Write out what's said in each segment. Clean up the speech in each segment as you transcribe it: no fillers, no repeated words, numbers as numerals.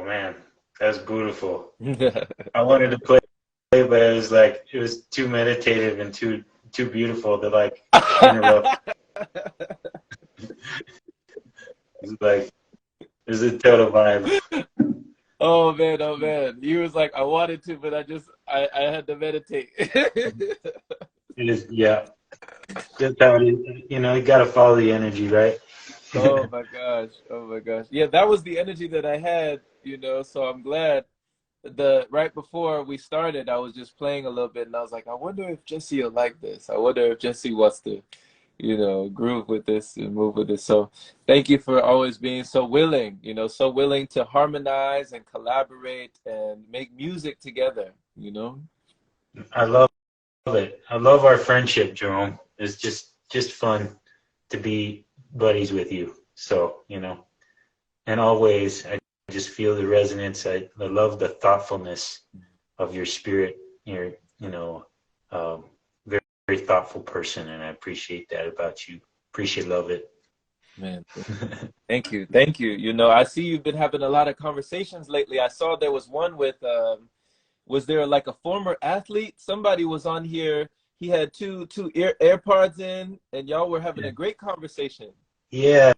Oh man, that's beautiful. I wanted to play, but it was too meditative and too beautiful to like interrupt. It's like it's a total vibe. Oh man. You was like, I wanted to, but I had to meditate. It is, yeah. That's how it is. You got to follow the energy, right? Oh my gosh. Oh my gosh. Yeah, that was the energy that I had, so I'm glad. The right before we started, I was just playing a little bit and I was like, I wonder if Jesse will like this. I wonder if Jesse wants to, groove with this and move with this. So thank you for always being so willing, so willing to harmonize and collaborate and make music together. I love it. I love our friendship, Jerome. It's just fun to be buddies with you. So, and always I just feel the resonance. I love the thoughtfulness of your spirit. You're, very, very thoughtful person, and I appreciate that about you. Love it. Man, thank you. Thank you. I see you've been having a lot of conversations lately. I saw there was one with was there like a former athlete? Somebody was on here. He had two AirPods in, and y'all were having a great conversation. Yeah,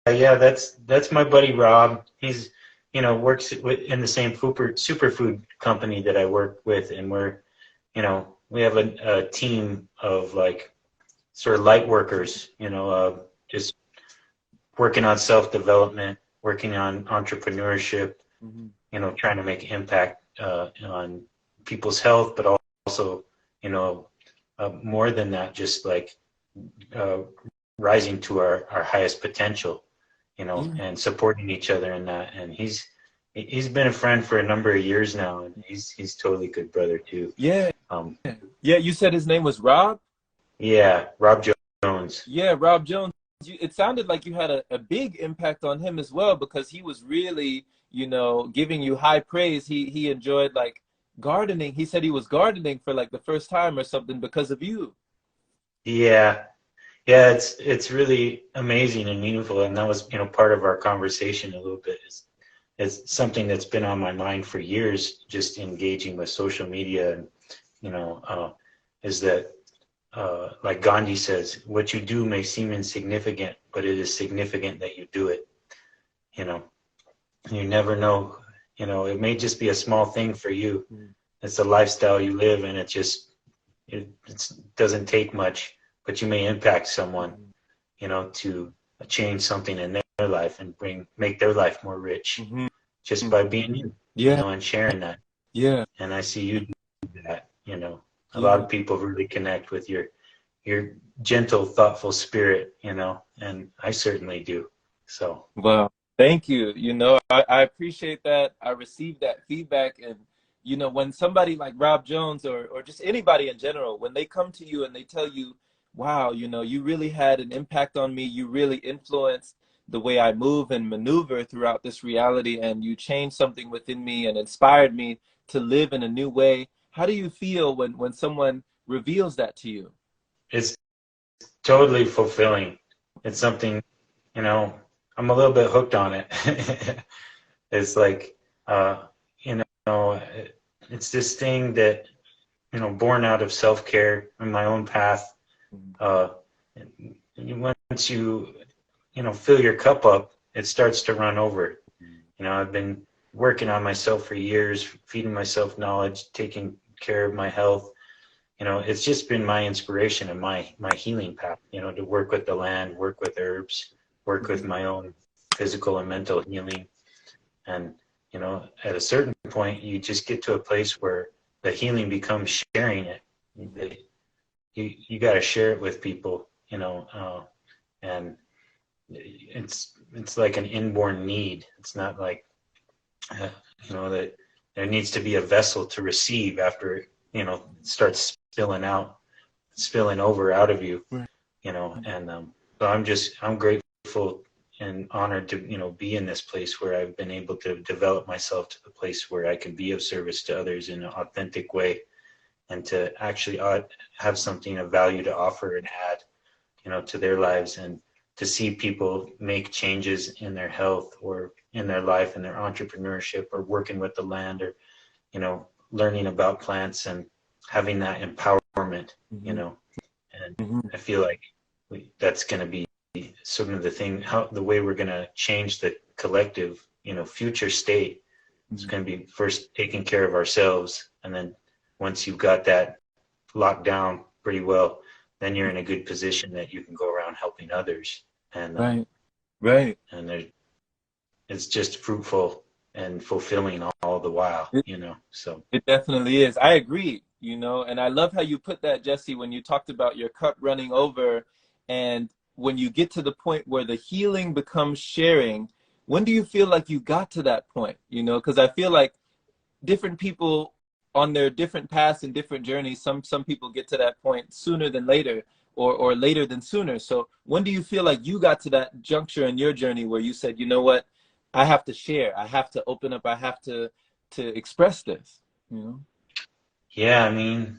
yeah, that's my buddy Rob. He's works in the same superfood company that I work with, and we have a team of like sort of light workers, just working on self-development, working on entrepreneurship, Hmm. trying to make impact on people's health, but also, more than that, just like uh, rising to our highest potential, Yeah. and supporting each other in that. And he's been a friend for a number of years now, and he's totally good brother too. Yeah. Um, Yeah. You said his name was Rob? yeah, Rob Jones. Yeah, Rob Jones. It sounded like you had a big impact on him as well because he was really, giving you high praise. He enjoyed like gardening. He said he was gardening for like the first time or something because of you. Yeah, yeah, it's really amazing and meaningful, and that was part of our conversation a little bit. Is something that's been on my mind for years, just engaging with social media, and you know, uh, is that like Gandhi says, what you do may seem insignificant, but it is significant that you do it. You know, you never know. It may just be a small thing for you. Mm. It's a lifestyle you live, and it doesn't take much, but you may impact someone, to change something in their life and make their life more rich Hmm. just by being you, Yeah, and sharing that. yeah, And I see you do that. A lot yeah. of people really connect with your gentle, thoughtful spirit, and I certainly do. So Well, thank you. I appreciate that. I received that feedback. And, when somebody like Rob Jones or just anybody in general, when they come to you and they tell you, wow, you really had an impact on me, you really influenced the way I move and maneuver throughout this reality, and you changed something within me and inspired me to live in a new way. How do you feel when someone reveals that to you? it's totally fulfilling. It's something, you know, I'm a little bit hooked on it. It's like, it's this thing that, born out of self-care in my own path. Uh, Once fill your cup up, it starts to run over. I've been working on myself for years, feeding myself knowledge, taking care of my health. It's just been my inspiration and my healing path, to work with the land, work with herbs, work with Mhm. my own physical and mental healing. And, at a certain point, you just get to a place where the healing becomes sharing it. You got to share it with people, and it's like an inborn need. It's not like, uh, that there needs to be a vessel to receive after, it starts spilling over out of you, Right. and so I'm grateful and honored to be in this place where I've been able to develop myself to the place where I can be of service to others in an authentic way, and to actually have something of value to offer and add to their lives. And to see people make changes in their health or in their life, in their entrepreneurship, or working with the land, or, you know, learning about plants and having that empowerment, you know. And I feel like that's going to be sort of the thing, how the way we're going to change the collective, you know, future state. It's going to be first taking care of ourselves, and then once you've got that locked down pretty well, then you're in a good position that you can go around helping others. And right. And it's just fruitful and fulfilling all the while, you know. So It definitely is. I agree, you know, and I love how you put that, Jesse, when you talked about your cup running over, and when you get to the point where the healing becomes sharing. When do you feel like you got to that point? You know, because I feel like different people on their different paths and different journeys, some people get to that point sooner than later, or later than sooner. So when do you feel like you got to that juncture in your journey where you said, you know what, I have to share, I have to open up, I have to express this, you know? yeah, I mean,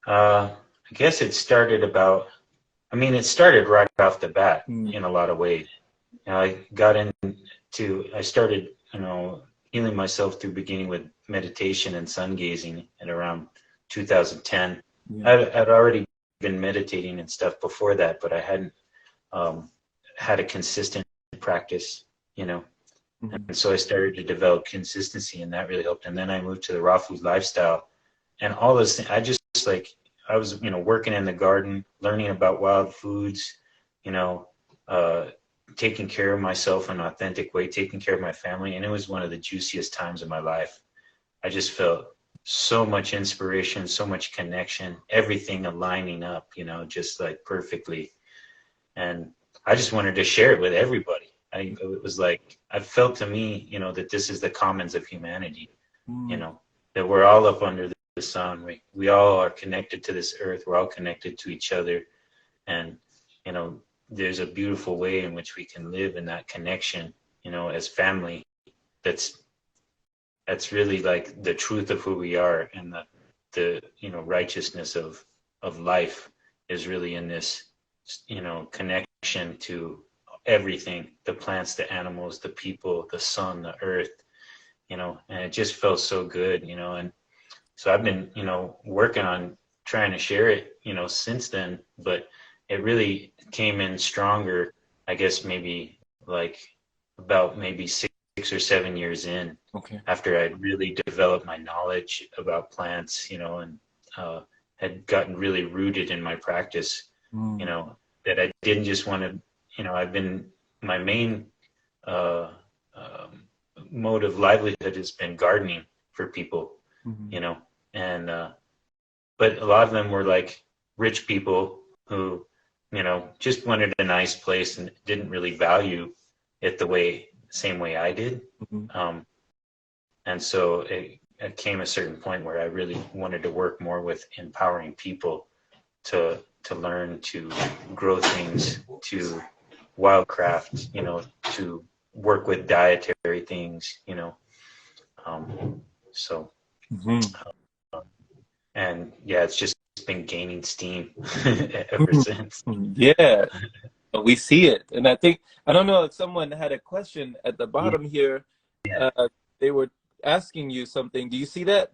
I guess it started about, I mean, it started right off the bat in a lot of ways. You know, I started, you know, healing myself through beginning with meditation and sun gazing at around 2010. I'd already been meditating and stuff before that, but I hadn't had a consistent practice, you know. And so I started to develop consistency, and that really helped. And then I moved to the raw food lifestyle, and all those things. I was, you know, working in the garden, learning about wild foods, you know, taking care of myself in an authentic way, taking care of my family. And it was one of the juiciest times of my life. I just felt so much inspiration, so much connection, everything aligning up, you know, just like perfectly. And I just wanted to share it with everybody. It was like, I felt to me, you know, that this is the commons of humanity, you know, that we're all up under the sun. We all are connected to this earth. We're all connected to each other. And, you know, there's a beautiful way in which we can live in that connection, you know, as family. That's really like the truth of who we are, and the you know, righteousness of life is really in this, you know, connection to everything, the plants, the animals, the people, the sun, the earth, you know. And it just felt so good, you know. And so I've been, you know, working on trying to share it, you know, since then, but it really came in stronger, I guess, maybe like about maybe 6 or 7 years in, after I'd really developed my knowledge about plants, you know, and had gotten really rooted in my practice, you know, that I didn't just want to, you know, my main mode of livelihood has been gardening for people, you know, and but a lot of them were like rich people who, you know, just wanted a nice place and didn't really value it the same way I did. And so it came a certain point where I really wanted to work more with empowering people to learn to grow things, to wildcraft, you know, to work with dietary things, you know. And yeah, it's just been gaining steam ever since. Yeah, we see it. And I think, I don't know if someone had a question at the bottom here. They were asking you something. Do you see that?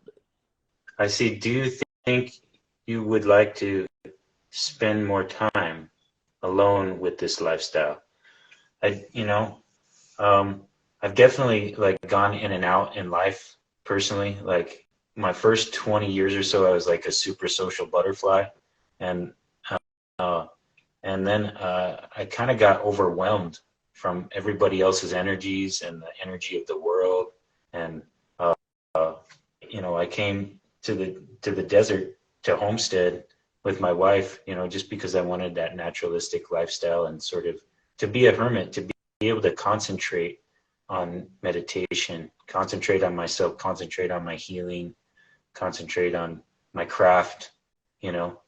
I see. Do you think you would like to spend more time alone with this lifestyle? You know, I've definitely like gone in and out in life personally. Like my first 20 years or so, I was like a super social butterfly, and then I kind of got overwhelmed from everybody else's energies and the energy of the world. And you know, I came to the desert, to Homestead, with my wife, you know, just because I wanted that naturalistic lifestyle and sort of to be a hermit, to be able to concentrate on meditation, concentrate on myself, concentrate on my healing, concentrate on my craft, you know,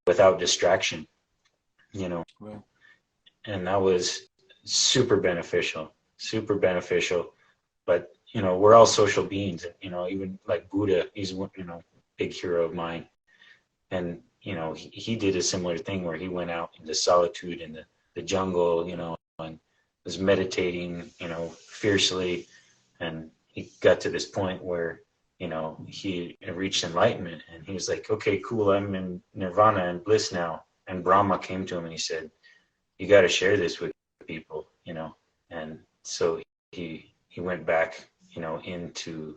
without distraction, you know. Right. And that was super beneficial. But, you know, we're all social beings, you know, even like Buddha, he's, you know, big hero of mine. And, you know, he did a similar thing where he went out into solitude in the jungle, you know, and was meditating, you know, fiercely. And he got to this point where, you know, he reached enlightenment, and he was like, okay, cool, I'm in nirvana and bliss now. And Brahma came to him and he said, you got to share this with people, you know. And so he went back, you know, into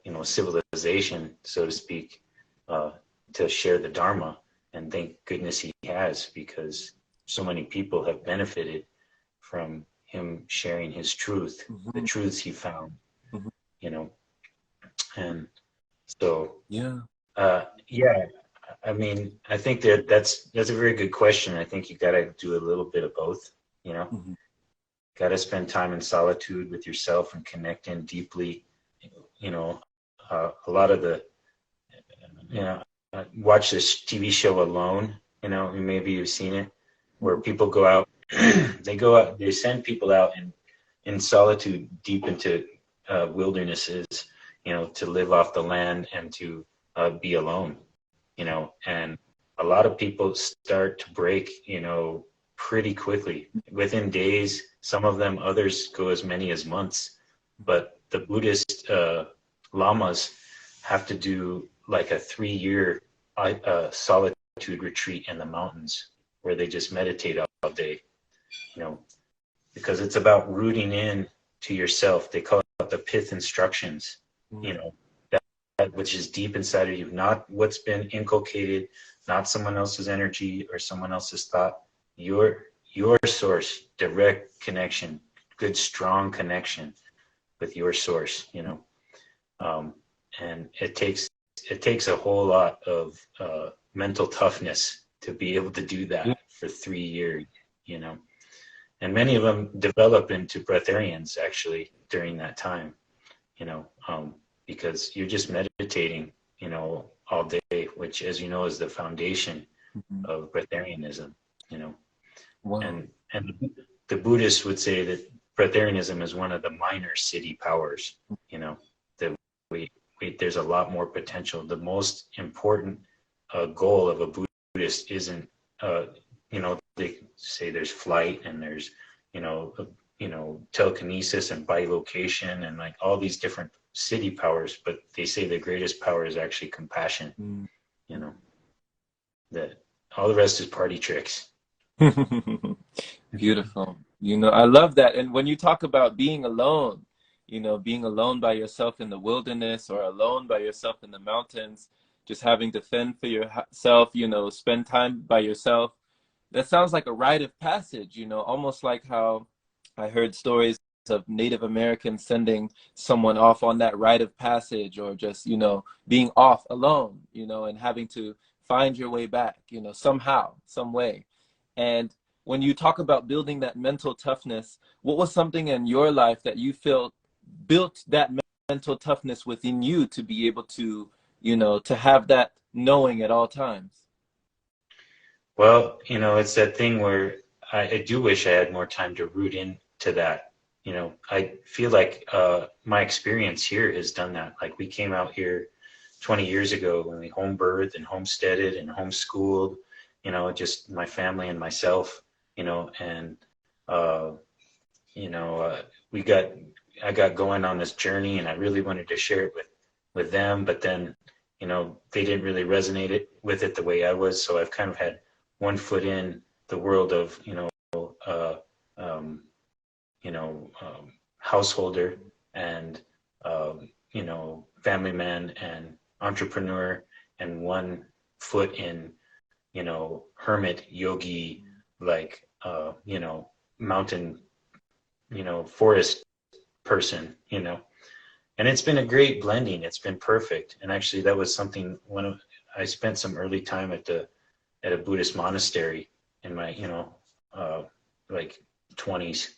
you know, civilization, so to speak, to share the Dharma. And thank goodness he has, because so many people have benefited from him sharing his truth, the truths he found, you know. And so, Yeah. yeah, I mean, I think that that's a very good question. I think you got to do a little bit of both, you know. Got to spend time in solitude with yourself and connect in deeply, you know. A lot of the, you know, watch this TV show Alone, you know, maybe you've seen it, where people go out, they send people out in solitude deep into wildernesses, you know, to live off the land and to be alone, you know. And a lot of people start to break, you know, pretty quickly, within days. Some of them, others go as many as months. But the Buddhist lamas have to do like a 3-year solitude retreat in the mountains, where they just meditate all day, you know, because it's about rooting in to yourself. They call it the pith instructions, you know, that which is deep inside of you, not what's been inculcated, not someone else's energy or someone else's thought. Your source, direct connection, good strong connection with your source, you know. And it takes a whole lot of mental toughness to be able to do that for 3 years, you know. And many of them develop into breatharians actually during that time, you know, because you're just meditating, you know, all day, which, as you know, is the foundation of breatharianism, you know. Wow. And the Buddhists would say that breatharianism is one of the minor city powers, you know, that there's a lot more potential. The most important goal of a Buddhist isn't, you know, they say there's flight and there's, you know, telekinesis and bilocation and like all these different city powers, but they say the greatest power is actually compassion, you know, that all the rest is party tricks. Beautiful. You know, I love that. And when you talk about being alone, you know, being alone by yourself in the wilderness or alone by yourself in the mountains, just having to fend for yourself, you know, spend time by yourself. That sounds like a rite of passage, you know, almost like how I heard stories of Native Americans sending someone off on that rite of passage, or just, you know, being off alone, you know, and having to find your way back, you know, somehow, some way. And when you talk about building that mental toughness, what was something in your life that you felt built that mental toughness within you to be able to, you know, to have that knowing at all times? Well, you know, it's that thing where I do wish I had more time to root into that. You know, I feel like my experience here has done that. Like, we came out here 20 years ago when we home birthed and homesteaded and homeschooled, you know, just my family and myself, you know, and, you know, I got going on this journey, and I really wanted to share it with them, but then, you know, they didn't really resonate with it the way I was. So I've kind of had one foot in the world of, householder and, you know, family man and entrepreneur, and one foot in, you know, hermit yogi, like, you know, mountain, you know, forest person, you know. And it's been a great blending. It's been perfect. And actually that was something I spent some early time at a Buddhist monastery in my, you know, like 20s.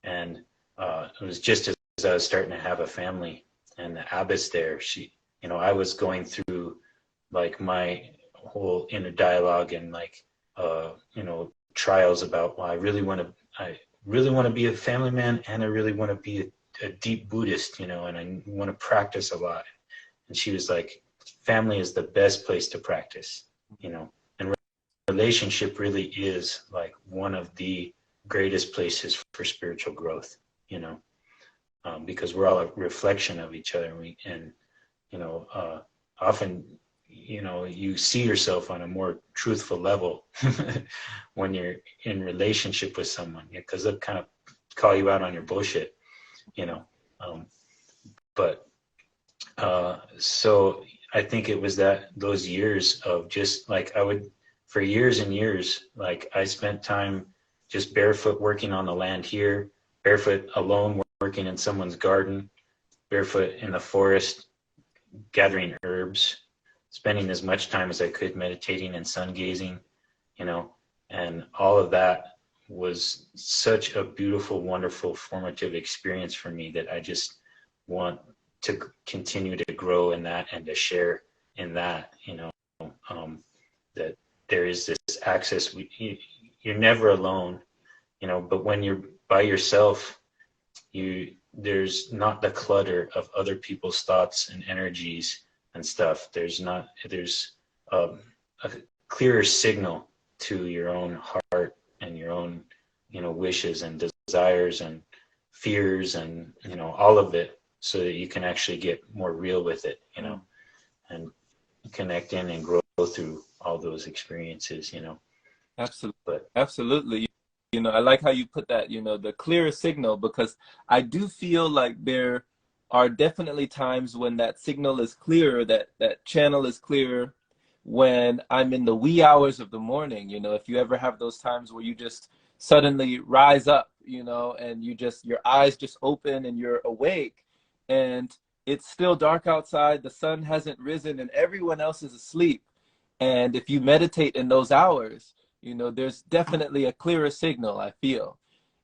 And it was just as I was starting to have a family, and the abbess there, she, you know, I was going through like my whole inner dialogue and like, you know, trials about, well, I really want to be a family man, and I really want to be a deep Buddhist, you know, and I want to practice a lot. And she was like, family is the best place to practice, you know, and relationship really is like one of the greatest places for spiritual growth, because we're all a reflection of each other. And often, you see yourself on a more truthful level when you're in relationship with someone, because they'll kind of call you out on your bullshit, but so I think it was those years of just like, for years and years, like I spent time just barefoot working on the land here, barefoot alone working in someone's garden, barefoot in the forest, gathering herbs, spending as much time as I could meditating and sun gazing, and all of that was such a beautiful, wonderful, formative experience for me that I just want to continue to grow in that and to share in that, that there is this access. You're never alone, but when you're by yourself, there's not the clutter of other people's thoughts and energies and stuff. There's a clearer signal to your own heart and your own, wishes and desires and fears and, all of it, so that you can actually get more real with it, and connect in and grow through all those experiences, Absolutely. Absolutely. I like how you put that, the clearer signal, because I do feel like there are definitely times when that signal is clearer, that channel is clearer, when I'm in the wee hours of the morning. If you ever have those times where you just suddenly rise up, and your eyes just open and you're awake, and it's still dark outside, the sun hasn't risen, and everyone else is asleep. And if you meditate in those hours, there's definitely a clearer signal, I feel.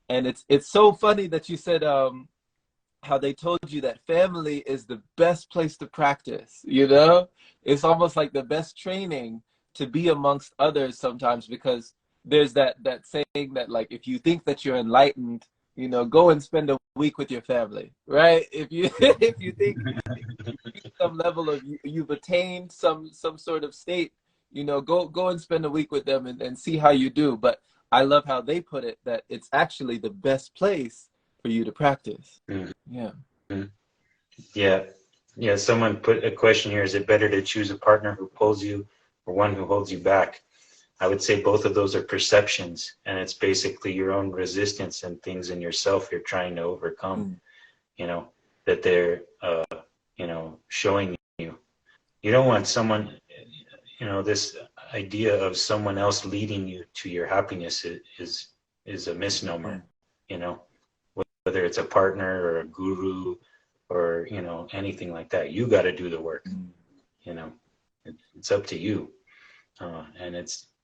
And it's so funny that you said how they told you that family is the best place to practice. It's almost like the best training to be amongst others sometimes, because there's that saying that, like, if you think that you're enlightened, go and spend a week with your family, right? If you if you think some level of you've attained some sort of state, go and spend a week with them and see how you do. But I love how they put it, that it's actually the best place for you to practice. Mm. Yeah. Mm. Yeah. Someone put a question here: is it better to choose a partner who pulls you or one who holds you back? I would say both of those are perceptions, and it's basically your own resistance and things in yourself you're trying to overcome, that they're, showing you. You don't want someone, this idea of someone else leading you to your happiness is a misnomer, whether it's a partner or a guru or, anything like that. You got to do the work, it's up to you. And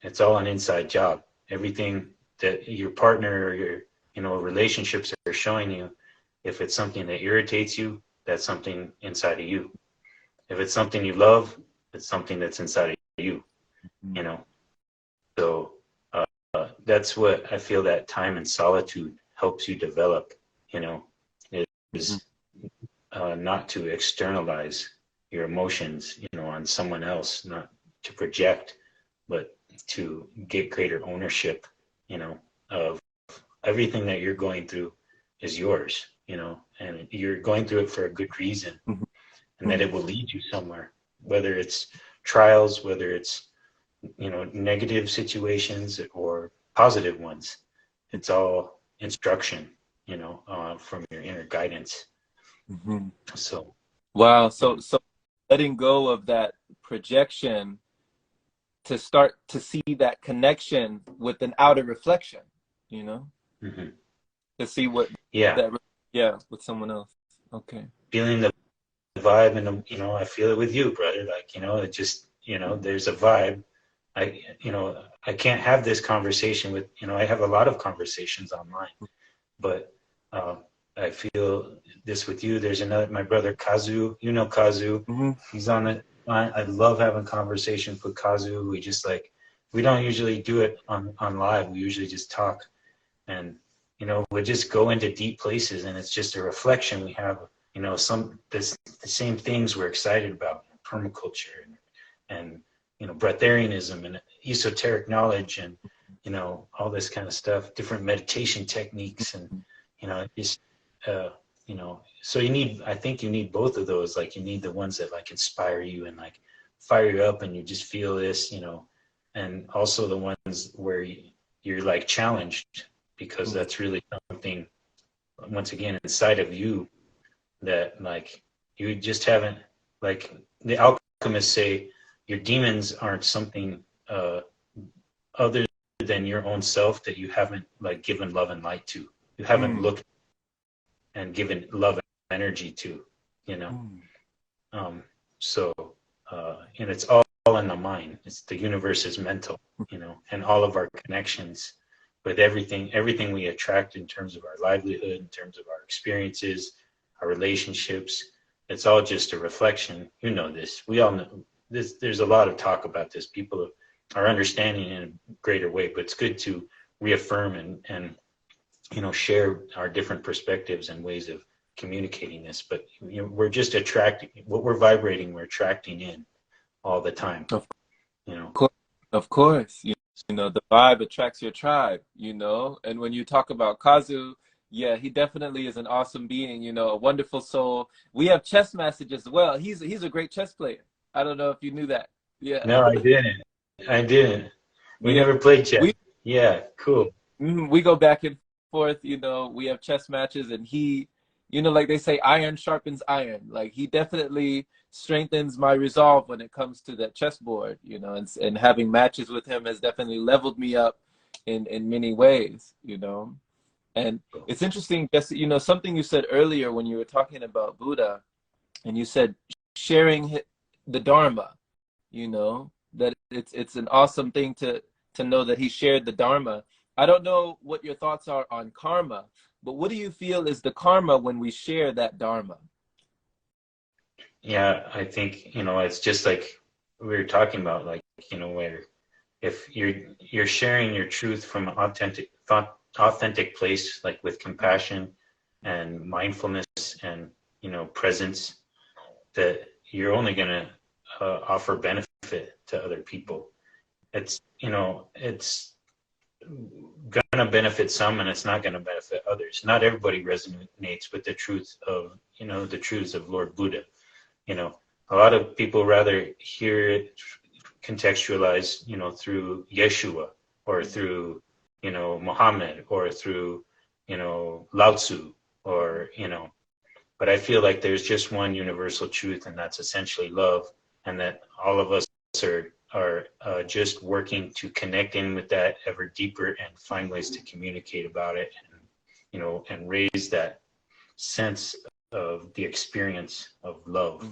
it's all an inside job. Everything that your partner or your, relationships are showing you, if it's something that irritates you, that's something inside of you. If it's something you love, it's something that's inside of you, So that's what I feel that time in solitude helps you develop, is not to externalize your emotions, on someone else, not to project, but to get greater ownership, of everything that you're going through is yours, and you're going through it for a good reason, and that it will lead you somewhere, whether it's trials, whether it's, negative situations or positive ones. It's all instruction, from your inner guidance. Mm-hmm. So, wow. So letting go of that projection to start to see that connection with an outer reflection, to see what, with someone else. Okay. Feeling the vibe, and I feel it with you, brother. Like, it just, there's a vibe. I can't have this conversation with, I have a lot of conversations online, but I feel this with you. There's another, my brother Kazu, Kazu, he's on it. I love having conversations with Kazu. We just we don't usually do it on live. We usually just talk, and, we just go into deep places, and it's just a reflection. We have, the same things we're excited about, permaculture and, breatharianism and esoteric knowledge and, all this kind of stuff, different meditation techniques. And, just, so I think you need both of those. Like you need the ones that like inspire you and like fire you up and you just feel this, and also the ones where you're like challenged, because that's really something, once again, inside of you that like you just haven't, like the alchemists say, your demons aren't something other than your own self that you haven't like given love and light to. You haven't looked and given love and energy to, so and it's all in the mind. It's the universe is mental, and all of our connections with everything we attract in terms of our livelihood, in terms of our experiences, our relationships, it's all just a reflection. This. We all know this. There's a lot of talk about this. People are understanding in a greater way, but it's good to reaffirm and share our different perspectives and ways of communicating this. But we're just attracting what we're vibrating. We're attracting in all the time. Of course. The vibe attracts your tribe. And when you talk about Kazu, yeah, he definitely is an awesome being. A wonderful soul. We have chess masters as well. He's a great chess player. I don't know if you knew that. Yeah. No, I didn't. We never played chess. Yeah, cool. We go back and forth. We have chess matches, and he, like they say, iron sharpens iron. Like he definitely strengthens my resolve when it comes to that chessboard. And having matches with him has definitely leveled me up in many ways. And it's interesting, Jesse, something you said earlier when you were talking about Buddha, and you said sharing the Dharma, that it's an awesome thing to know that he shared the Dharma. I don't know what your thoughts are on karma, but what do you feel is the karma when we share that Dharma? Yeah, I think, it's just like we were talking about, like, where if you're sharing your truth from an authentic place, like with compassion and mindfulness and, presence, that you're only going to offer benefit to other people. It's going to benefit some and it's not going to benefit others. Not everybody resonates with the truth of, the truths of Lord Buddha. A lot of people rather hear it contextualized, through Yeshua or through, Muhammad or through, Lao Tzu or, but I feel like there's just one universal truth, and that's essentially love, and that all of us are just working to connect in with that ever deeper and find ways to communicate about it, and, and raise that sense of the experience of love,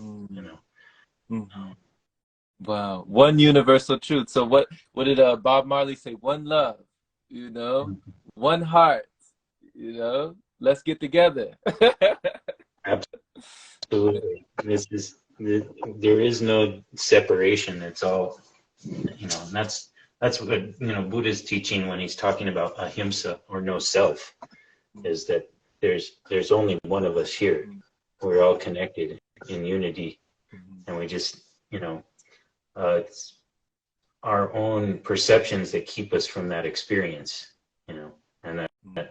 Wow, one universal truth. So what did Bob Marley say? One love, one heart, let's get together. Absolutely. There is no separation. It's all, and that's what, Buddha's teaching when he's talking about ahimsa, or no self, is that there's only one of us here. We're all connected in unity, and we just, it's our own perceptions that keep us from that experience, and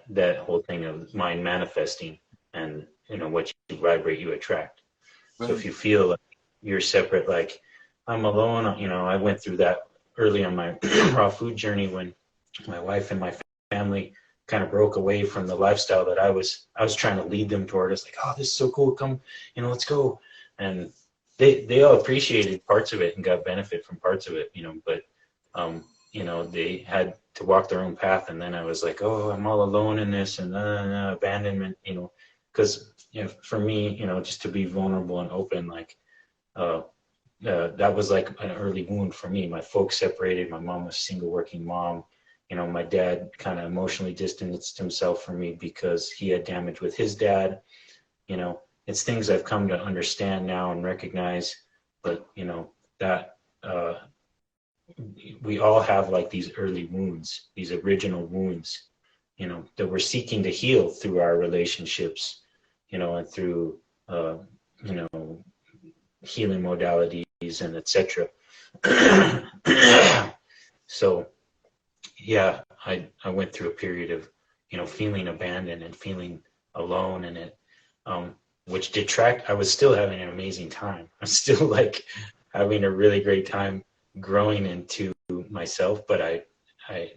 that whole thing of mind manifesting, and what you vibrate, you attract. Right. So if you feel like you're separate, like I'm alone, I went through that early on my raw food journey when my wife and my family kind of broke away from the lifestyle that I was trying to lead them toward. It's like, oh, this is so cool, come, let's go. And they all appreciated parts of it and got benefit from parts of it, but they had to walk their own path. And then I was like, oh, I'm all alone in this, and abandonment, because for me, just to be vulnerable and open, like that was like an early wound for me. My folks separated. My mom was a single working mom. My dad kind of emotionally distanced himself from me because he had damage with his dad. It's things I've come to understand now and recognize, but that we all have like these early wounds, these original wounds, that we're seeking to heal through our relationships, and through, healing modalities and etc. So yeah, I went through a period of, feeling abandoned and feeling alone, and it, which detract. I was still having an amazing time. I'm still like having a really great time growing into myself, but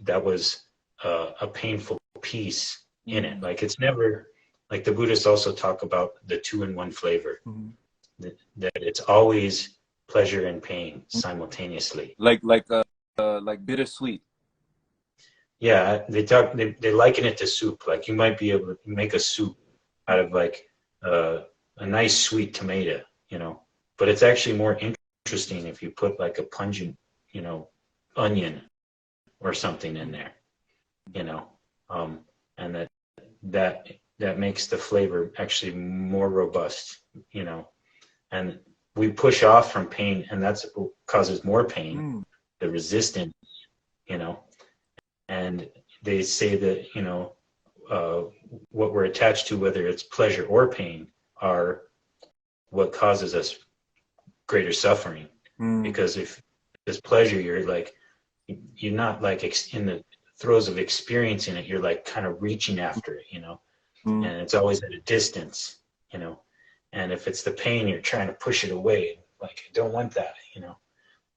that was a painful piece in it. Like it's never, like the Buddhists also talk about the two-in-one flavor, that it's always pleasure and pain simultaneously. Like bittersweet. Yeah, they liken it to soup. Like you might be able to make a soup out of like a nice sweet tomato, but it's actually more interesting if you put like a pungent, onion or something in there, you know, and that makes the flavor actually more robust, and we push off from pain, and that's what causes more pain, the resistance, you know, and they say that, what we're attached to, whether it's pleasure or pain, are what causes us greater suffering. Because if there's pleasure, you're not like in the throes of experiencing it, you're like kind of reaching after it, and it's always at a distance, and if it's the pain, you're trying to push it away, like I don't want that,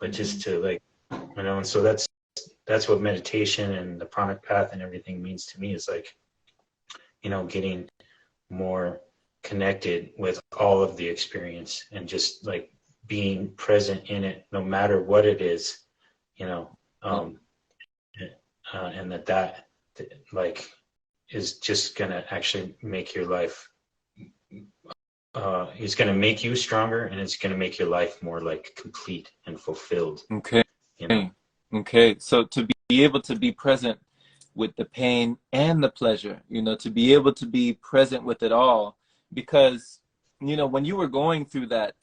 but just to like, and so that's what meditation and the pranic path and everything means to me, is like, getting more connected with all of the experience and just like being present in it, no matter what it is, and that like is just gonna actually make your life. It's gonna make you stronger, and it's gonna make your life more like complete and fulfilled. Okay. Okay. So to be able to be present with the pain and the pleasure, to be able to be present with it all, because, when you were going through that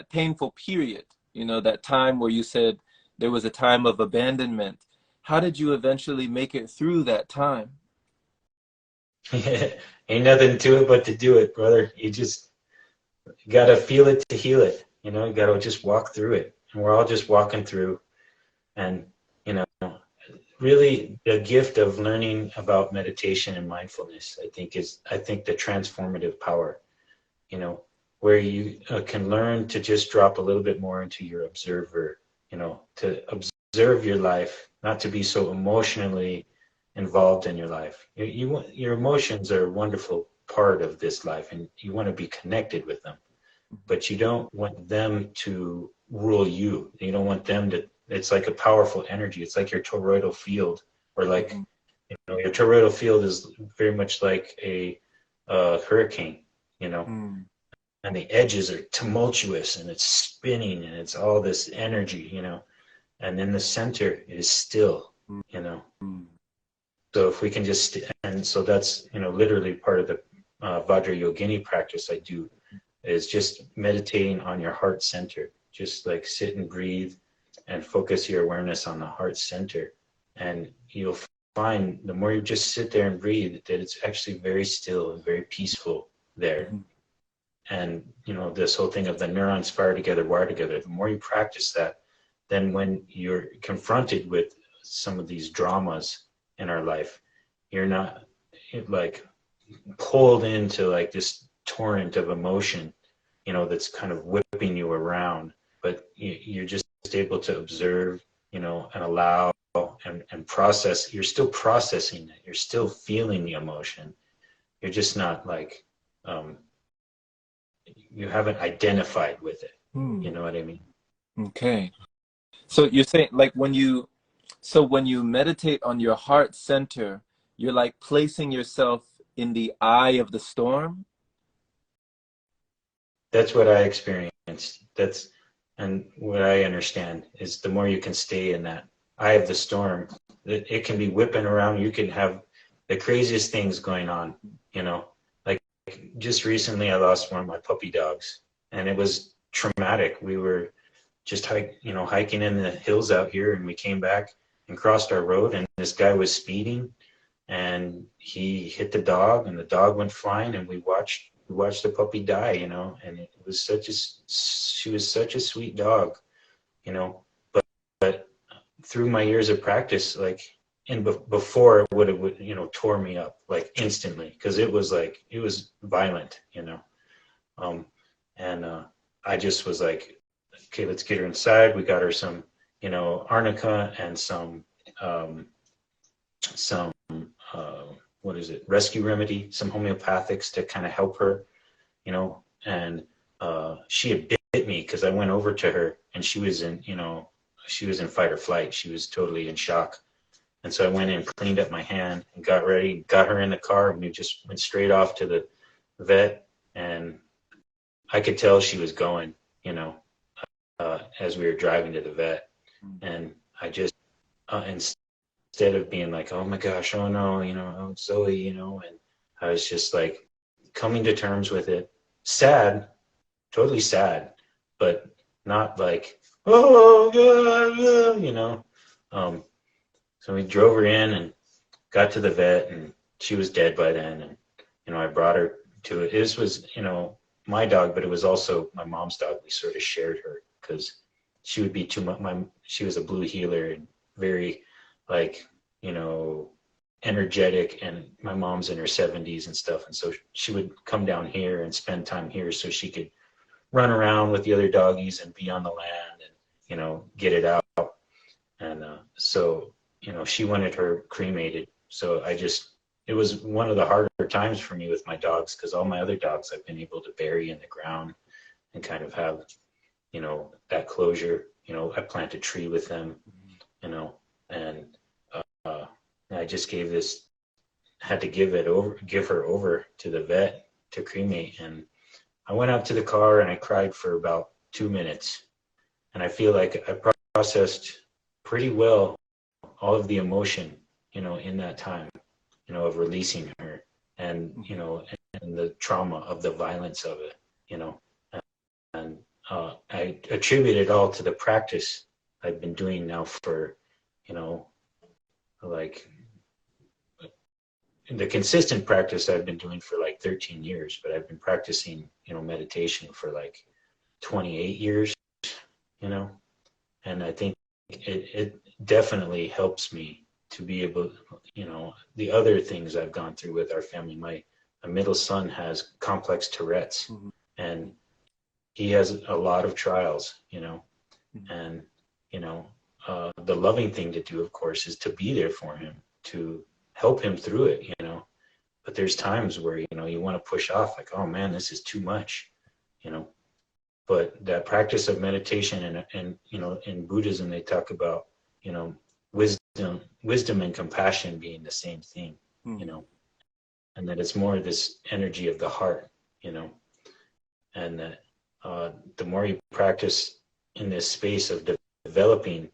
painful period, that time where you said there was a time of abandonment, how did you eventually make it through that time? Ain't nothing to it but to do it, brother. You gotta feel it to heal it. You gotta just walk through it. And we're all just walking through. And, really the gift of learning about meditation and mindfulness, I think the transformative power, where you can learn to just drop a little bit more into your observer, to observe your life, not to be so emotionally involved in your life. Your emotions are a wonderful part of this life, and you want to be connected with them, but you don't want them to rule you. You don't want them to. It's like a powerful energy. It's like your toroidal field, or like, your toroidal field is very much like a hurricane, and the edges are tumultuous, and it's spinning, and it's all this energy, and in the center is still, So if we can just, and so that's, literally part of the Vajrayogini practice I do, is just meditating on your heart center. Just like sit and breathe and focus your awareness on the heart center. And you'll find the more you just sit there and breathe, that it's actually very still and very peaceful there. And, this whole thing of the neurons fire together, wire together, the more you practice that, then when you're confronted with some of these dramas in our life, you're not like pulled into like this torrent of emotion, that's kind of whipping you around, but you're just able to observe, and allow and process. You're still processing it. You're still feeling the emotion. You're just not like, you haven't identified with it. You know what I mean? Okay. So you're saying like when you meditate on your heart center, you're like placing yourself in the eye of the storm? That's what I experienced. And what I understand is the more you can stay in that eye of the storm, it can be whipping around. You can have the craziest things going on, like just recently I lost one of my puppy dogs, and it was traumatic. We were just hiking in the hills out here, and we came back and crossed our road, and this guy was speeding, and he hit the dog, and the dog went flying, and we watched the puppy die, and it was she was such a sweet dog, but through my years of practice, like before it would have, you know, tore me up like instantly, because it was like, it was violent, you know. Um, and I just was like, okay, let's get her inside. We got her some, you know, arnica and some what is it, rescue remedy, some homeopathics to kind of help her, you know. And she had bit me because I went over to her and she was in, you know, she was in fight or flight. She was totally in shock. And so I went in, cleaned up my hand, and got ready, got her in the car, and we just went straight off to the vet. And I could tell she was going, you know, as we were driving to the vet. And I just, instead of being like, oh my gosh, oh no, you know, oh, Zoe, you know, and I was just like coming to terms with it. Sad, totally sad, but not like, oh God, you know. So we drove her in and got to the vet, and she was dead by then. And, you know, I brought her to it. This was, you know, my dog, but it was also my mom's dog. We sort of shared her because she would be too much. She was a blue heeler and very, like, you know, energetic, and my mom's in her 70s and stuff. And so she would come down here and spend time here so she could run around with the other doggies and be on the land and, you know, get it out. And so, you know, she wanted her cremated. So it was one of the harder times for me with my dogs, because all my other dogs I've been able to bury in the ground and kind of have, you know, that closure. You know, I plant a tree with them, you know, and I just had to give her over to the vet to cremate. And I went out to the car and I cried for about 2 minutes. And I feel like I processed pretty well all of the emotion, you know, in that time, you know, of releasing her, and, you know, and the trauma of the violence of it, you know. And I attribute it all to the practice I've been doing now for, you know, like the consistent practice I've been doing for like 13 years, but I've been practicing, you know, meditation for like 28 years, you know. And I think it definitely helps me to be able, you know, the other things I've gone through with our family. My middle son has complex Tourette's, and he has a lot of trials, you know. And, you know, the loving thing to do, of course, is to be there for him, to help him through it, you know. But there's times where, you know, you want to push off, like, oh man, this is too much, you know. But that practice of meditation, and you know, in Buddhism they talk about, you know, wisdom and compassion being the same thing, you know, and that it's more this energy of the heart, you know, and that the more you practice in this space of developing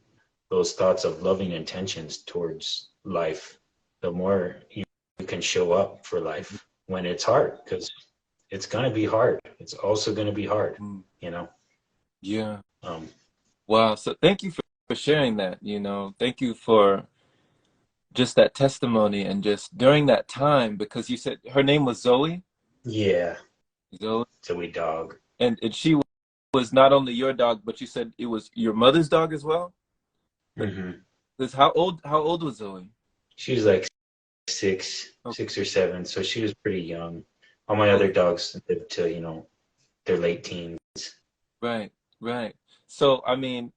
those thoughts of loving intentions towards life, the more you can show up for life when it's hard, because it's going to be hard. It's also going to be hard, you know? Yeah. Wow. So thank you for sharing that, you know, thank you for just that testimony, and just during that time, because you said her name was Zoe? Yeah. Zoe dog. And she was not only your dog, but you said it was your mother's dog as well? Because how old was Zoe? She was like six or seven, so she was pretty young. All my other dogs lived to, you know, their late teens. Right. So, I mean,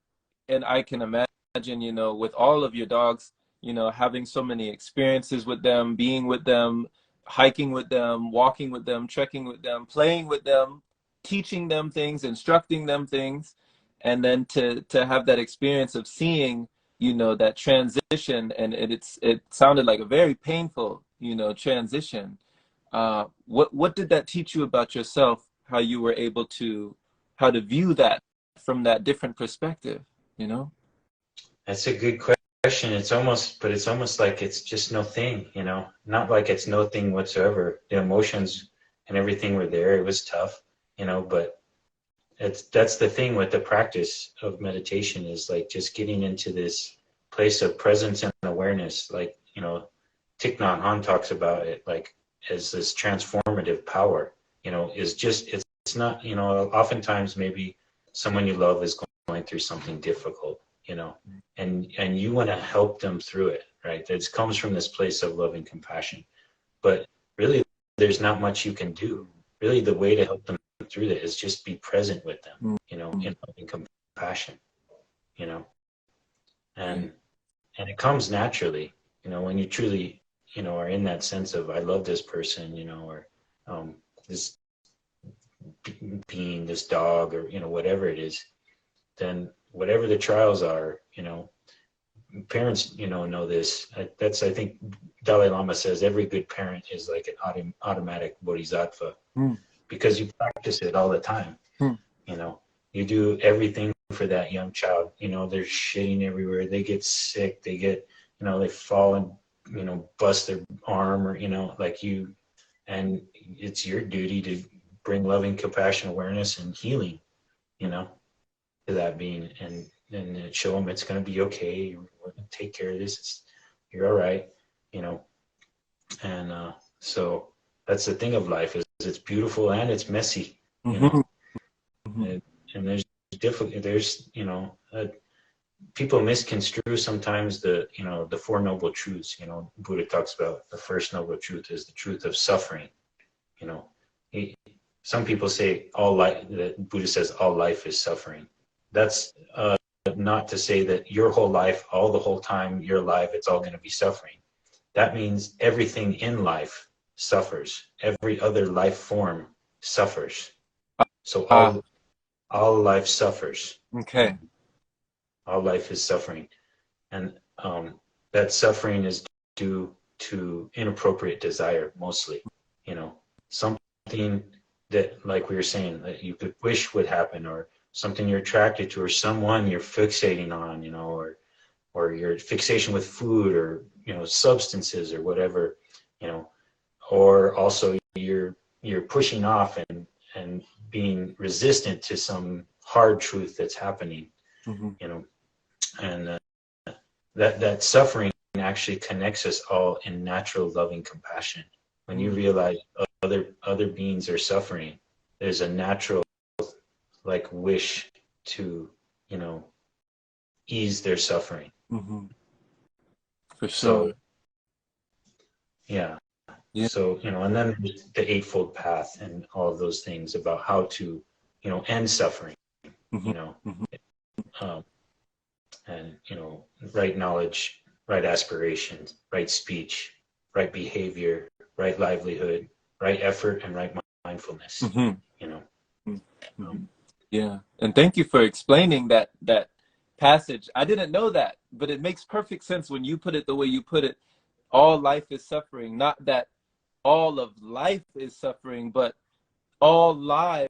and I can imagine, you know, with all of your dogs, you know, having so many experiences with them, being with them, hiking with them, walking with them, trekking with them, playing with them, teaching them things, instructing them things, and then to have that experience of seeing, you know, that transition, and it sounded like a very painful, you know, transition. What did that teach you about yourself? How you were able to view that from that different perspective, you know? That's a good question. It's almost like it's just no thing, you know, not like it's no thing whatsoever. The emotions and everything were there. It was tough, you know, but that's the thing with the practice of meditation, is like just getting into this place of presence and awareness. Like, you know, Thich Nhat Hanh talks about it, like, as this transformative power, you know, is just, it's not, you know, oftentimes maybe someone you love is going through something difficult, you know, and you want to help them through it, right? That comes from this place of love and compassion. But really, there's not much you can do. Really, the way to help them through that is just be present with them, you know, in love and compassion, you know, and it comes naturally, you know, when you truly, you know, are in that sense of I love this person, you know, or this being, this dog, or you know, whatever it is, then whatever the trials are, you know, parents, you know this. That's, I think Dalai Lama says every good parent is like an automatic bodhisattva, because you practice it all the time. You know, you do everything for that young child. You know, they're shitting everywhere. They get sick. They get, you know, they fall and, you know, bust their arm, or, you know, like you, and it's your duty to bring loving, compassion, awareness, and healing, you know, to that being, and show them it's going to be okay. We're going to take care of this. You're all right, you know. And so that's the thing of life, is it's beautiful and it's messy, you know. And there's you know, people misconstrue sometimes the, you know, the Four Noble Truths. You know, Buddha talks about the first noble truth is the truth of suffering. You know, some people say all life, that Buddha says all life is suffering. That's not to say that your whole life, the whole time you're alive, it's all going to be suffering. That means everything in life suffers. Every other life form suffers. So all life suffers. Okay. All life is suffering. And that suffering is due to inappropriate desire, mostly. You know, something that, like we were saying, that you could wish would happen, or something you're attracted to, or someone you're fixating on, you know, or your fixation with food, or, you know, substances, or whatever, you know, or also you're pushing off and being resistant to some hard truth that's happening, you know, and that suffering actually connects us all in natural loving compassion. When you realize other beings are suffering, there's a natural like wish to, you know, ease their suffering. For sure. So, yeah. So, you know, and then the Eightfold Path and all of those things about how to, you know, end suffering, you know, and, you know, right knowledge, right aspirations, right speech, right behavior, right livelihood, right effort, and right mindfulness, you know. Yeah. And thank you for explaining that passage. I didn't know that, but it makes perfect sense when you put it the way you put it. All life is suffering, not that all of life is suffering, but all lives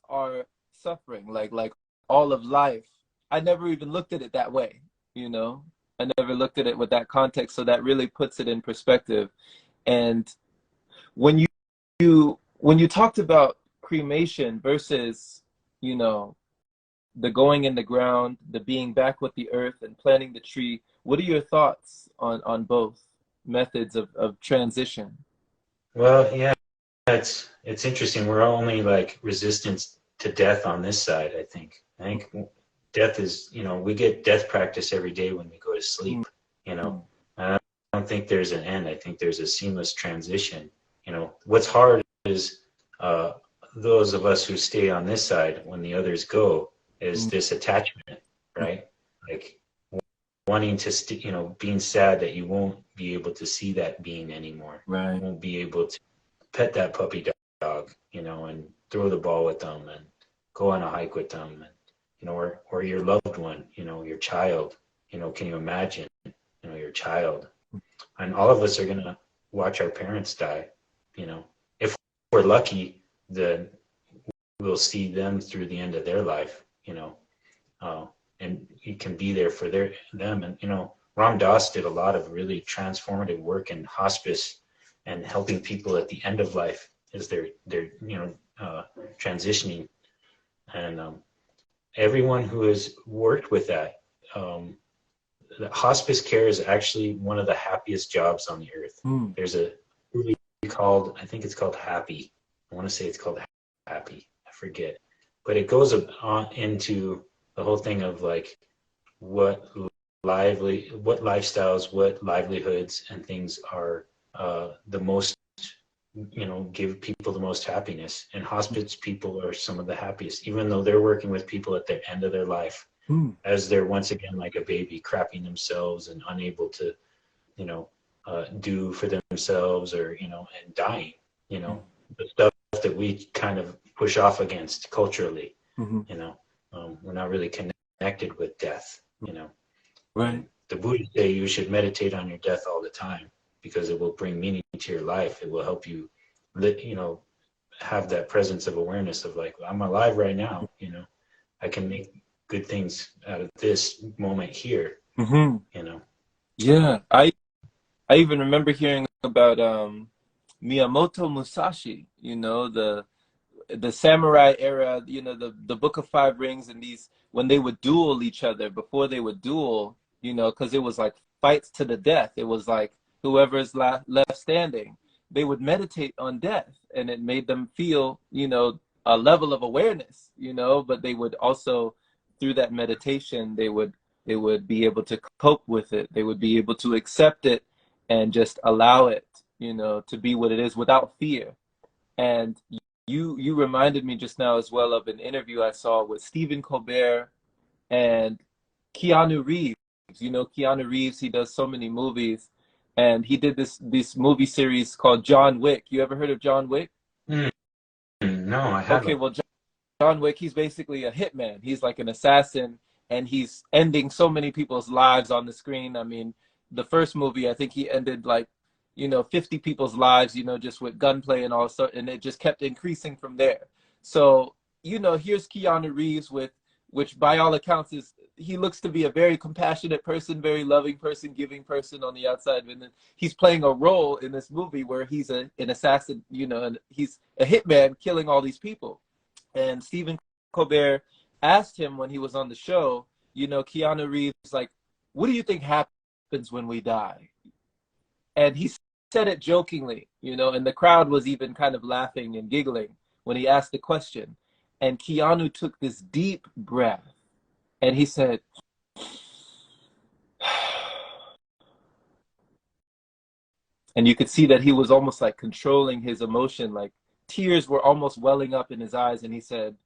are suffering, like all of life. I never even looked at it that way, you know. I never looked at it with that context, so that really puts it in perspective. And when you talked about cremation versus, you know, the going in the ground, the being back with the earth and planting the tree, what are your thoughts on both methods of transition? Well, yeah, it's interesting. We're only like resistance to death on this side, I think. I think death is, you know, we get death practice every day when we go to sleep, you know. And I don't think there's an end. I think there's a seamless transition. You know, what's hard is those of us who stay on this side when the others go, is this attachment, right? Like wanting to, you know, being sad that you won't be able to see that being anymore. Right. You won't be able to pet that puppy dog, you know, and throw the ball with them and go on a hike with them, and, you know, or your loved one, you know, your child, you know, can you imagine, you know, your child? And all of us are going to watch our parents die, you know. If we're lucky, then we'll see them through the end of their life, you know, and you can be there for them. And, you know, Ram Dass did a lot of really transformative work in hospice and helping people at the end of life as they're you know, transitioning. And everyone who has worked with that, the hospice care is actually one of the happiest jobs on the earth. There's a movie called, I think it's called Happy. I want to say it's called Happy. I forget. But it goes on into the whole thing of like what what lifestyles, what livelihoods and things are the most, give people the most happiness. And hospice people are some of the happiest, even though they're working with people at the end of their life, as they're once again like a baby, crapping themselves and unable to, do for themselves, or, and dying, the stuff that we kind of push off against culturally, we're not really connected with death, Right. The Buddhists say you should meditate on your death all the time, because it will bring meaning to your life. It will help you, have that presence of awareness of like, I'm alive right now. I can make good things out of this moment here. Yeah, I even remember hearing about Miyamoto Musashi. The samurai era. The Book of Five Rings, and these, when they would duel each other, before they would duel, because it was like fights to the death. It was like whoever's left standing. They would meditate on death, and it made them feel, a level of awareness, but they would also, through that meditation, they would be able to cope with it. They would be able to accept it and just allow it, to be what it is without fear. And you reminded me just now as well of an interview I saw with Stephen Colbert and Keanu Reeves. Keanu Reeves, he does so many movies, and he did this movie series called John Wick. You ever heard of John Wick? No, I haven't. Okay, well, John Wick, he's basically a hitman. He's like an assassin, and he's ending so many people's lives on the screen. I mean, the first movie, I think he ended like, 50 people's lives, just with gunplay and all sorts, and it just kept increasing from there. So, here's Keanu Reeves which by all accounts he looks to be a very compassionate person, very loving person, giving person on the outside. And then he's playing a role in this movie where he's an assassin, and he's a hitman killing all these people. And Stephen Colbert asked him when he was on the show, Keanu Reeves, like, what do you think happens when we die? And he said it jokingly, and the crowd was even kind of laughing and giggling when he asked the question. And Keanu took this deep breath, and he said, and you could see that he was almost like controlling his emotion, like tears were almost welling up in his eyes. And he said,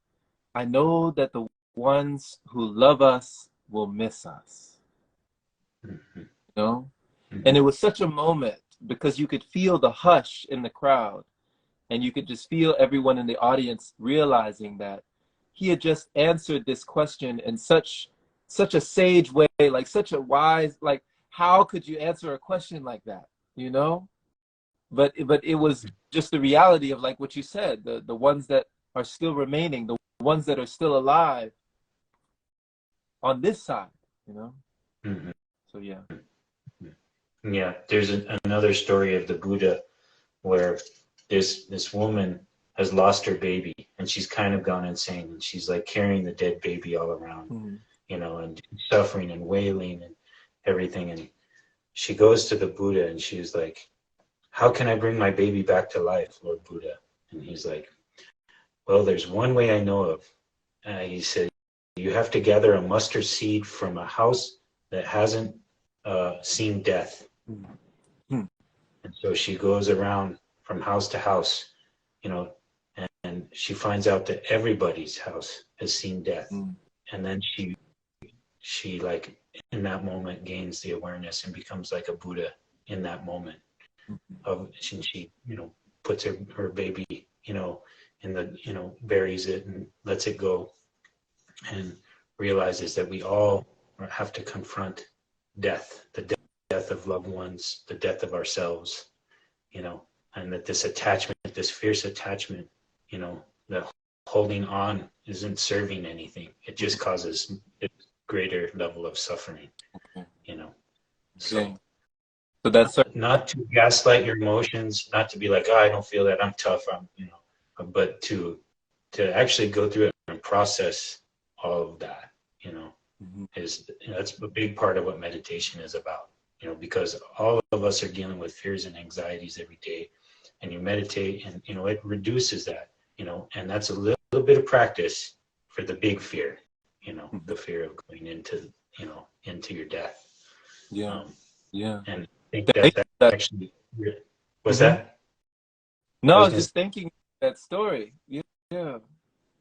I know that the ones who love us will miss us. And it was such a moment, because you could feel the hush in the crowd, and you could just feel everyone in the audience realizing that he had just answered this question in such a sage way, like such a wise, like, how could you answer a question like that, But it was just the reality of, like what you said, the ones that are still remaining, the ones that are still alive on this side, So yeah. Yeah, there's another story of the Buddha where this woman has lost her baby, and she's kind of gone insane, and she's like carrying the dead baby all around, and suffering and wailing and everything. And she goes to the Buddha, and she's like, how can I bring my baby back to life, Lord Buddha? And he's like, well, there's one way I know of. He said, you have to gather a mustard seed from a house that hasn't seen death. And so she goes around from house to house, and she finds out that everybody's house has seen death. And then she like in that moment gains the awareness and becomes like a Buddha in that moment. She puts her baby, in the, buries it and lets it go, and realizes that we all have to confront death, the death of loved ones, the death of ourselves, and that this attachment, this fierce attachment, the holding on isn't serving anything. It just causes a greater level of suffering, So that's not to gaslight your emotions, not to be like, oh, I don't feel that, I'm tough, but to actually go through it and process all of that, that's a big part of what meditation is about, because all of us are dealing with fears and anxieties every day, and you meditate and, it reduces that, and that's a little bit of practice for the big fear, the fear of going into, into your death. Yeah. Yeah. And I think Thank that you. actually was Hmm. that. No, I I was was gonna just thinking that story. Yeah. Yeah.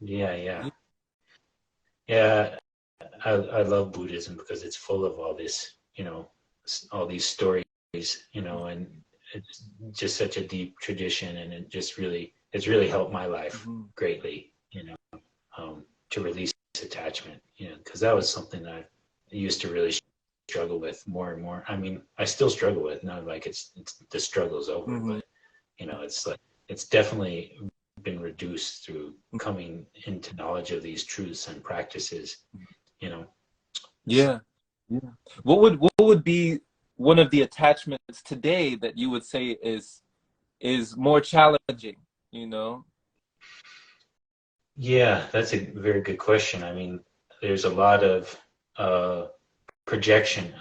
Yeah, yeah, yeah. I love Buddhism because it's full of all this, all these stories, and it's just such a deep tradition, and it's really helped my life Mm-hmm. greatly, to release attachment, because that was something that I used to really struggle with more and more. I mean, I still struggle with, not like it's the struggle's over, Mm-hmm. but it's like it's definitely been reduced through coming into knowledge of these truths and practices, you know. So, Yeah. Yeah. What would be one of the attachments today that you would say is more challenging, you know? yeah, that's a very good question. I mean, there's a lot of uh, projection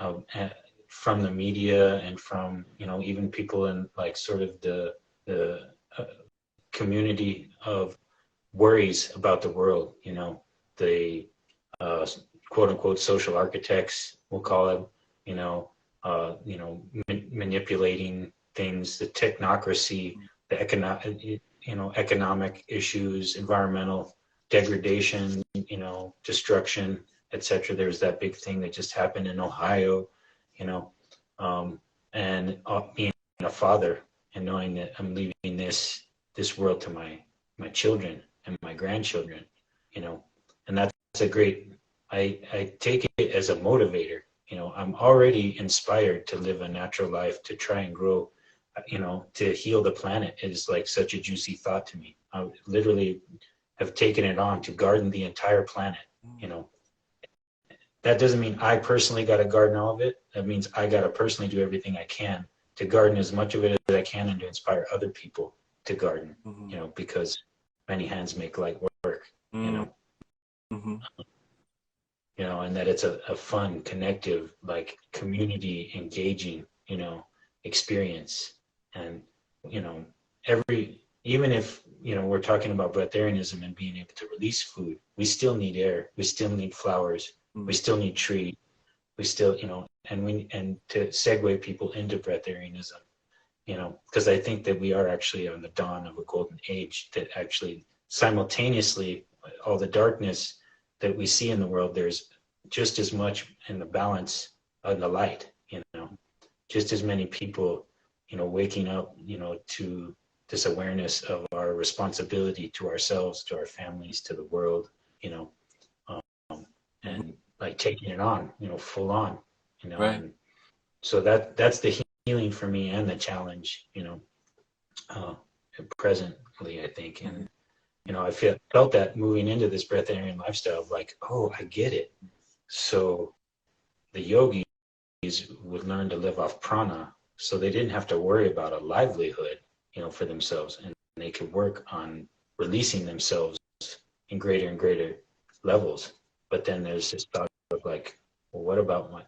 from the media and from even people in like sort of the community of worries about the world. The uh, quote unquote social architects, we'll call them. Manipulating things, the technocracy, the economic issues, environmental degradation, destruction, etc. There was that big thing that just happened in Ohio, you know, um, and being a father and knowing that I'm leaving this world to my children and my grandchildren, and that's a great. I take it as a motivator. I'm already inspired to live a natural life, to try and grow, to heal the planet is like such a juicy thought to me. I literally have taken it on to garden the entire planet. You know, that doesn't mean I personally got to garden all of it. That means I got to personally do everything I can to garden as much of it as I can and to inspire other people to garden, Mm-hmm. because many hands make light work, you know, Mm-hmm. and that it's a fun, connective, like community engaging, experience. And, you know, even if, we're talking about breatharianism and being able to release food, we still need air, we still need flowers, we still need trees, we still, and to segue people into breatharianism, because I think that we are actually on the dawn of a golden age that actually simultaneously all the darkness that we see in the world, there's just as much in the balance of the light, just as many people, waking up, to this awareness of our responsibility to ourselves, to our families, to the world, you know, Mm-hmm. and like taking it on, full on, Right. and so that's the healing for me and the challenge, uh, presently, I think. Mm-hmm. And, I felt that moving into this breatharian lifestyle, like, oh, I get it. So the yogis would learn to live off prana, so they didn't have to worry about a livelihood, for themselves, and they could work on releasing themselves in greater and greater levels. But then there's this thought of like, well, what about my,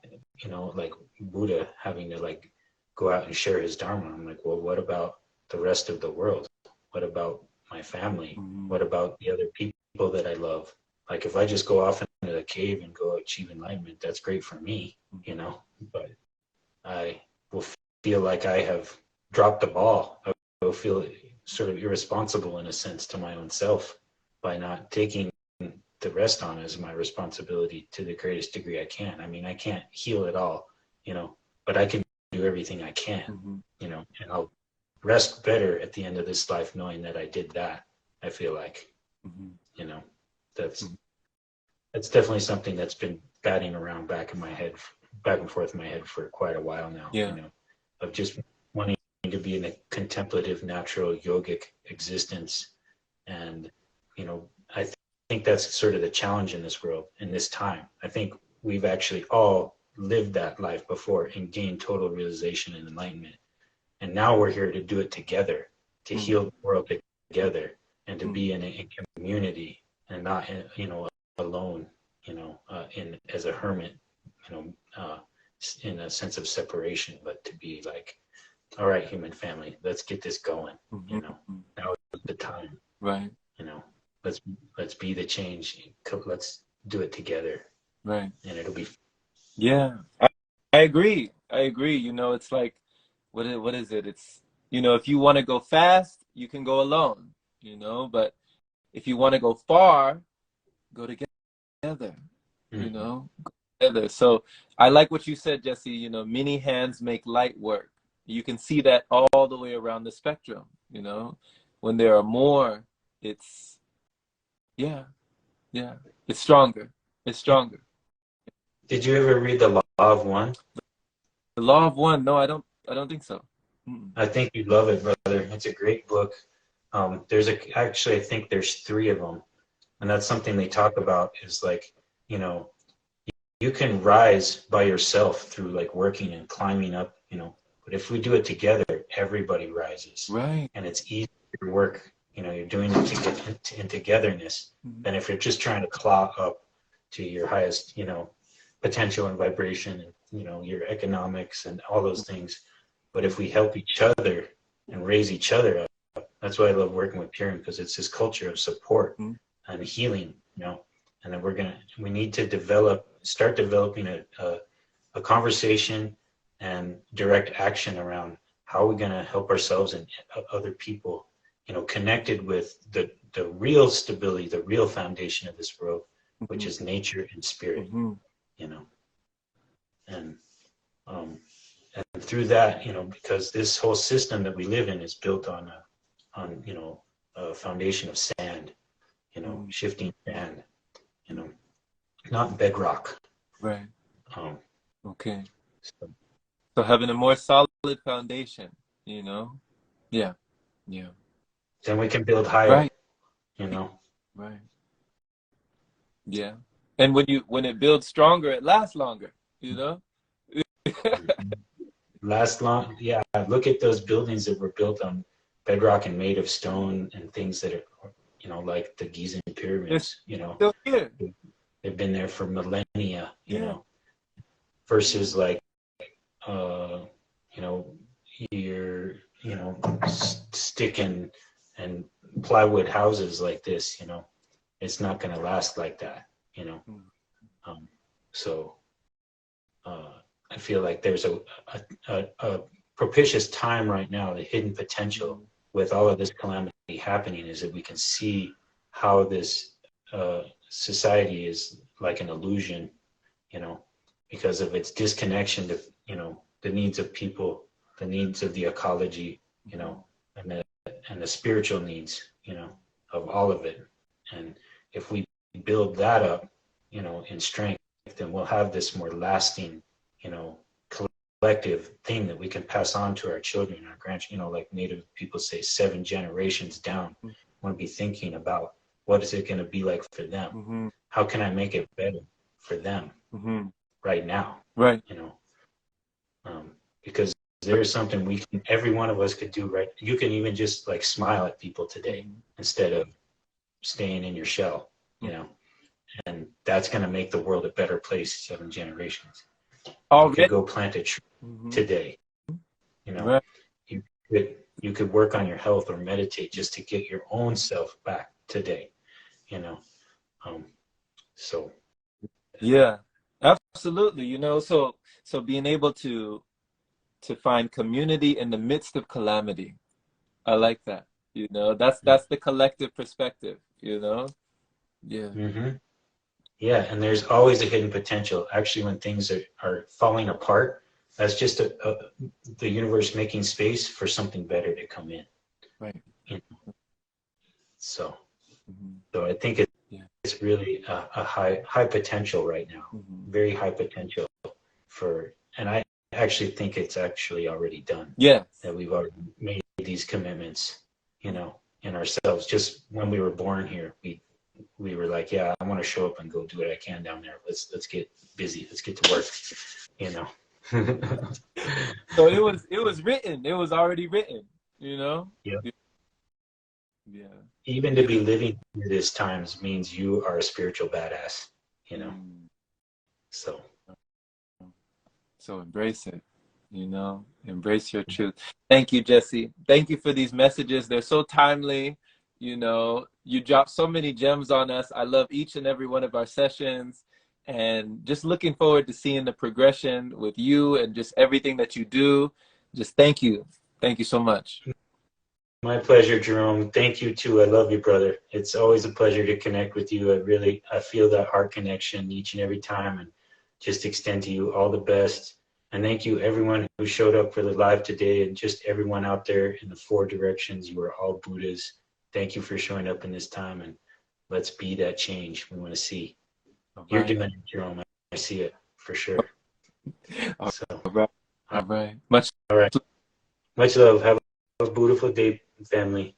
like Buddha having to like go out and share his dharma? I'm like, well, what about the rest of the world? What about my family? Mm-hmm. What about the other people that I love? Like if I just go off into the cave and go achieve enlightenment, that's great for me, but I will feel like I have dropped the ball. I will feel sort of irresponsible in a sense to my own self by not taking the rest on as my responsibility to the greatest degree I can. I mean, I can't heal it all, but I can do everything I can, Mm-hmm. and I'll rest better at the end of this life knowing that I did that. I feel like, Mm-hmm. you know, that's Mm-hmm. that's definitely something that's been batting around back in my head, back and forth in my head for quite a while now, Yeah. of just wanting to be in a contemplative, natural, yogic existence. And, I think that's sort of the challenge in this world, in this time. I think we've actually all lived that life before and gained total realization and enlightenment. And now we're here to do it together, to Mm-hmm. heal the world together, and to Mm-hmm. be in a community and not, alone, in as a hermit, you know, uh, in a sense of separation, but to be like, all right, human family, let's get this going. Mm-hmm. Now is the time. Right. You know, let's let's be the change. Let's do it together, Right. and it'll be. Yeah, I agree. I agree. You know, it's like, what is it? It's, you know, if you want to go fast, you can go alone, you know, but if you want to go far, go together, you Mhm. know, go together. So I like what you said, Jesse, you know, many hands make light work. You can see that all the way around the spectrum, you know, when there are more, it's, yeah, yeah, it's stronger. It's stronger. Did you ever read The Law of One? The law of one, no, I don't think so. Mm-mm. I think you'd love it, brother. It's a great book. Actually, I think there's three of them, and that's something they talk about is like, you know, you can rise by yourself through like working and climbing up, you know, but if we do it together, everybody rises, Right. and it's easier work. You know, you're doing it to get in togetherness Mhm. than if you're just trying to claw up to your highest, you know, potential and vibration, and you know your economics and all those things. But if we help each other and raise each other up, that's why I love working with Purim, because it's this culture of support Mhm. and healing, you know. And then we need to start developing a conversation and direct action around how we're going to help ourselves and other people, you know, connected with the real stability, the real foundation of this world, which Mhm. is nature and spirit, Mhm. you know. And um, and through that, you know, because this whole system that we live in is built on you know, a foundation of sand, you know, Mhm. shifting sand, you know, not bedrock. Right. Um, Okay. so So having a more solid foundation, you know? Yeah. Yeah. then we can build higher, Right. you know. Right. Yeah. And when it builds stronger, it lasts longer, you know? Last long, yeah. Look at those buildings that were built on bedrock and made of stone and things that are, you know, like the Gizan They're pyramids. You know, still here. they've been there for millennia. You Yeah. know, versus like uh, you know, your, you know, stick and plywood houses like this, you know, it's not going to last like that, you know. Mhm. Um, so uh, I feel like there's a propitious time right now, the hidden potential with all of this calamity happening is that we can see how this society is like an illusion, you know, because of its disconnection to, you know, the needs of people, the needs of the ecology, you know, and the spiritual needs, you know, of all of it. And if we build that up, you know, in strength, then we'll have this more lasting, you know, collective thing that we can pass on to our children, our grandchildren, you know, like Native people say, 7 generations down. I want to be thinking about what is it going to be like for them? Mm-hmm. How can I make it better for them Mm-hmm. right now? Right. You know, because there's something every one of us could do right. You can even just like smile at people today Mm-hmm. instead of staying in your shell, you know, and that's going to make the world a better place 7 generations. You could Already. go plant a tree Mm-hmm. today, you know, Right. you could work on your health or meditate just to get your own self back today, you know. Um, so Yeah. Absolutely. You know, so being able to find community in the midst of calamity. I like that. You know, that's the collective perspective, you know? Yeah. mm-hmm. Yeah, and there's always a hidden potential. Actually, when things are falling apart, that's just the universe making space for something better to come in. Right. You know? So, Mm-hmm. so I think Yeah. it's really a high potential right now, Mm-hmm. very high potential for, and I actually think it's actually already done. Yes. That we've already made these commitments, you know, in ourselves. Just when we were born here, we were like, yeah, I want to show up and go do what I can down there. Let's get busy. Let's get to work. You know. So it was written. It was already written, you know? Yeah. Yeah. Even to Yeah. be living through these times means you are a spiritual badass. You know. Mm. So. So embrace it, you know, embrace your truth. Thank you, Jesse. Thank you for these messages. They're so timely. You know, you drop so many gems on us. I love each and every one of our sessions. and just looking forward to seeing the progression with you and just everything that you do. Just thank you. Thank you so much. My pleasure, Jerome. Thank you too. I love you, brother. It's always a pleasure to connect with you. I feel that heart connection each and every time, and just extend to you all the best. And thank you everyone who showed up for the live today, and just everyone out there in the four directions. You are all Buddhas. Thank you for showing up in this time, and let's be that change we want to see. All You're right. doing it, Jerome. I see it for sure. All So, right. All right. Much all right. Much love. Have a beautiful day, family.